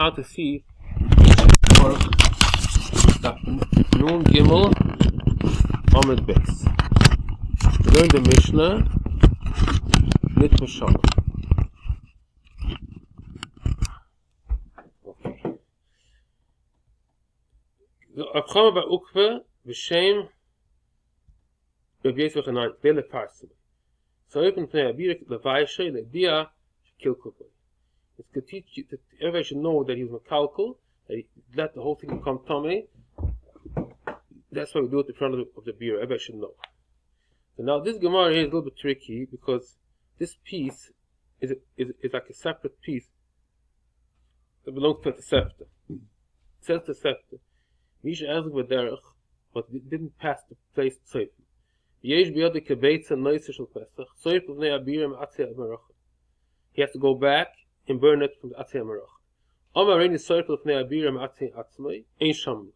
how to see that Nun Gimel Amid Beis. We learned the Mishnah Nit Mishalom. Okay. The Avchama Ba'ukve V'Shem Rabbi Yisrael Chanai Bele Parsim. So open Pnei Abirik Levaishe Ledia Kilkuboy. It's to teach you that everybody should know that he was Makalkul, that he let the whole thing become Tomei. That's why we do it in front of the beer. Everybody should know. So now this Gemara here is a little bit tricky because this piece is like a separate piece that belongs to the Sefta. It says the Sefta. Misha Ezek V'derech, but it didn't pass the place Tzoyf. Yesh biyode kebeitza noiser shel Pesach. Tzoyf v'nei abirim atzei amaracha. He has to go back and burn it from the atzei amaracha. Amar reini tzoyf v'nei abirim atzei atzmei ein shamlei.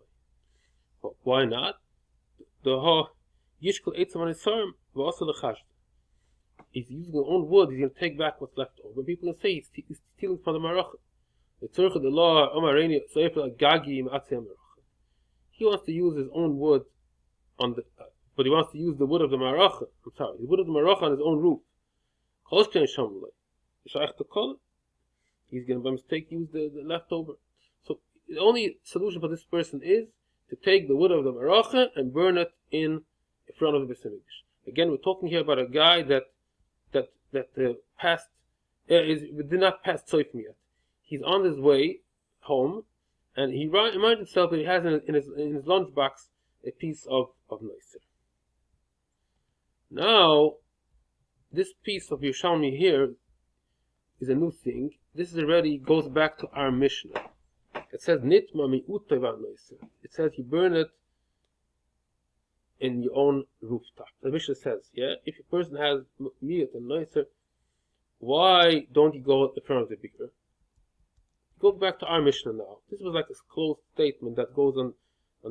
Why not? The ha yishkol eitzam anisarim v'asa lechashta. He's using his own wood. He's going to take back what's left over. People can say he's stealing from the maracha. The tzorch of the law Amar reini tzoyf l'gagi im atzei amaracha. He wants to use his own wood on the, but he wants to use the wood of the maracha. I'm sorry, the wood of the maracha on his own roof. He's going to, by mistake, use the leftover. So the only solution for this person is to take the wood of the maracha and burn it in front of the Beis Hamikdash. Again, we're talking here about a guy that passed, did not pass Tzoyfim yet. He's on his way home, and he reminds himself that he has in his lunchbox a piece of noiser. Now, this piece of Yerushalmi here is a new thing. This is already goes back to our Mishnah. It says nitma mi'utay v'anoiser. It says you burn it in your own rooftop. The Mishnah says, yeah, if a person has miyut and noiser, why don't you go in front of the beer? Go back to our Mishnah now. This was like a closed statement that goes on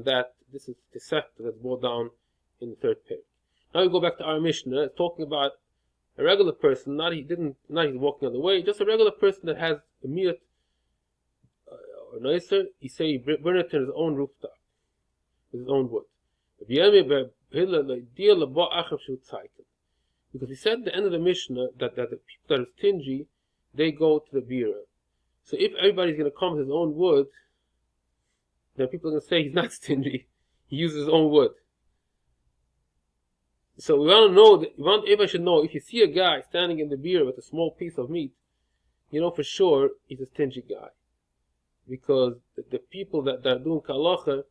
that. This is the sefta that's brought down in the third page. Now we go back to our Mishnah. It's talking about a regular person, not he's walking on the way, just a regular person that has a miyut or noiser. He say he burn it in his own rooftop with his own wood. Because he said at the end of the Mishnah that the people that are stingy, they go to the beer. So if everybody's going to come with his own wood, then people are going to say he's not stingy. He uses his own wood. So we want to know, everybody should know, if you see a guy standing in the beer with a small piece of meat, you know for sure he's a stingy guy. Because the people that are doing kalacha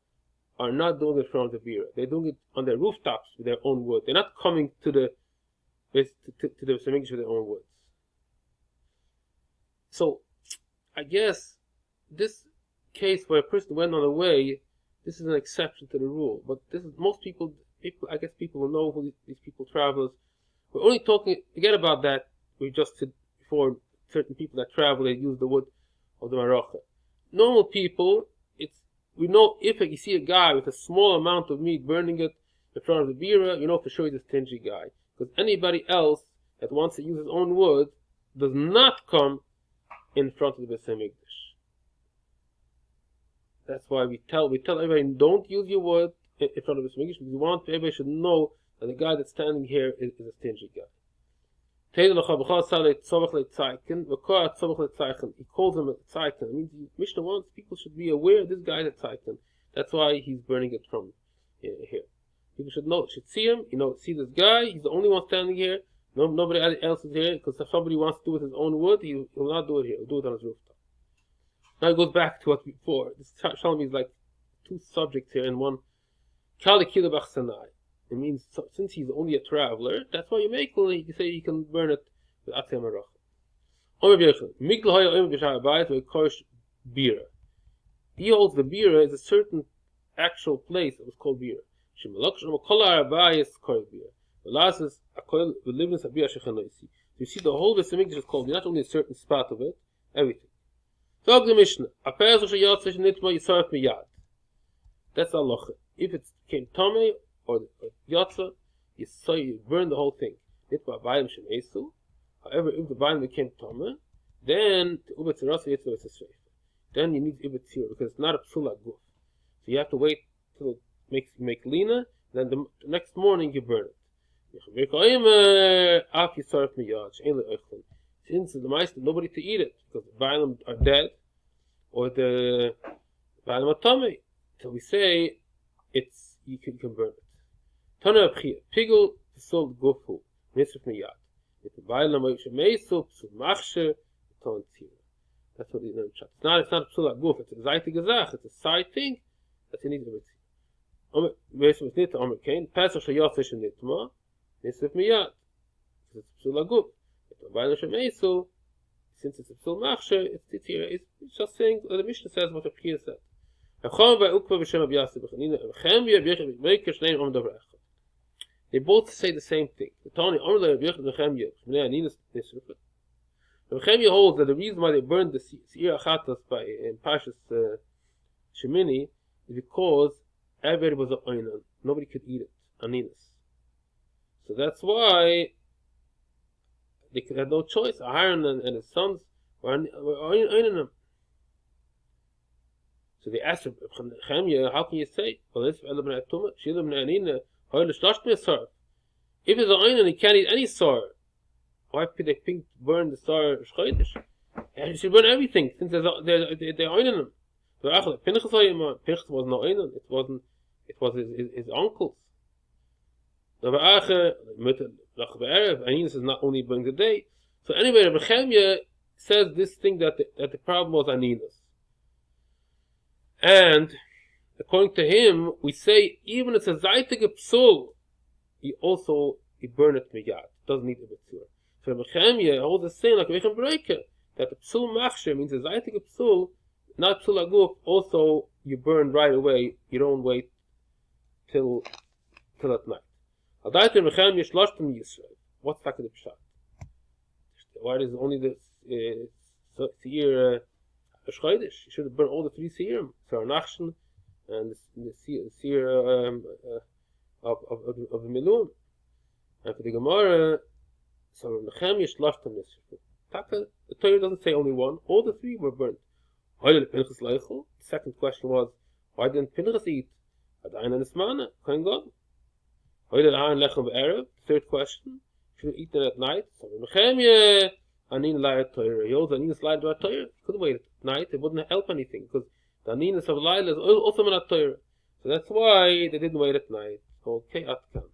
are not doing it from the beer. They're doing it on their rooftops with their own wood. They're not coming to the Beis Hamikdash with their own woods. So, I guess this case where a person went on the way, this is an exception to the rule. But this is most people. I guess people will know who these people travelers. We're only talking. Forget about that. We just said before, certain people that travel, they use the wood of the maracha. Normal people, we know if you see a guy with a small amount of meat burning it in front of the bira, you know for sure he's a stingy guy. Because anybody else that wants to use his own wood does not come in front of the Beis Hamikdash. That's why we tell everybody, don't use your wood in front of the Beis Hamikdash, because we want everybody should know that the guy that's standing here is a stingy guy. He calls him a tzaiken. It means Mishnah wants people should be aware this guy is a tzaiken. That's why he's burning it from here. People should know, should see him, see this guy, he's the only one standing here. Nobody else is here, because if somebody wants to do with his own wood, he will not do it here. He'll do it on his rooftop. Now it goes back to what before. This Shalom is like two subjects here in one. It means since he's only a traveler, that's why you can say he can burn it with atzei maracha. He holds the bira is a certain actual place that was called bira. You see the whole Beis Hamikdash is called, not only a certain spot of it, everything. So the Mishnah, that's halacha. If it came tamei or yatsa, you burn the whole thing. However, if the bayim became tamei, then then you need Ibitzir because it's not a psula guf. So you have to wait till it make lina, then the next morning you burn it. Since the mice, nobody to eat it because the Baalim are dead or the Baalim are tummy. So we say you can burn it. Tana Abchia, Pigel Psul Gufu, Nisrif Miyad. If the Baalim Moishe Meisu, Psul Machshe, Ton Tira. That's what he knows. It's not a Psul Guf, it's a Zaiti Gazach, it's a side thing that you need to do. Wesem is nicht Omer Kain, Pesach Shayotzish Nitma, Nisrif Miyad. It's a Psul Guf. If the Baalim Moishe Meisu, since it's a Psul Machshe, it's here. It's just saying, the Mishnah says what the Abchia said. They both say the same thing. Nechemia holds that the reason why they burned the Seir Achatas in Pashas Shemini is because everybody was an oinan. Nobody could eat it. Aninas. So that's why they had no choice. Aaron and his sons were oinanim. So they asked Nechemia, how can you say? Well, if it's an oinan, he can't eat any sar. Why could they burn the sar shchodesh? You should burn everything since they're oinanim. So Pinchas was no oinan. It was his uncles. Aninus is not only during the day. So anyway, Nechemia says this thing that the problem was Aninus. And according to him, we say even if it's a zaytig psul, he burn it miyad. Doesn't need a betzur. So Nechemia holds the same like Rechem Breaker that the psul machsher means a zaytig psul, not psul aguf. Also, you burn right away. You don't wait till at night. What's that the pshat? Why is only the seir shchodesh? You should have burned all the 3 seirim, Sar Nachshon and the seir of the Milum. And for the Gemara, so Nechemia shlashtem nisrfu. The Torah doesn't say only one; all the 3 were burnt. The second question was, why didn't Pinchas eat? Adayin and Ismana, Kohen Gadol. Third question, should have eaten at night. So Nechemia Anin Laila Torah. He also Aninus Laila Torah. He couldn't wait at night. It wouldn't help anything because the Aninus of Laila is also Minat Torah. So that's why they didn't wait at night. Okay, Atkan.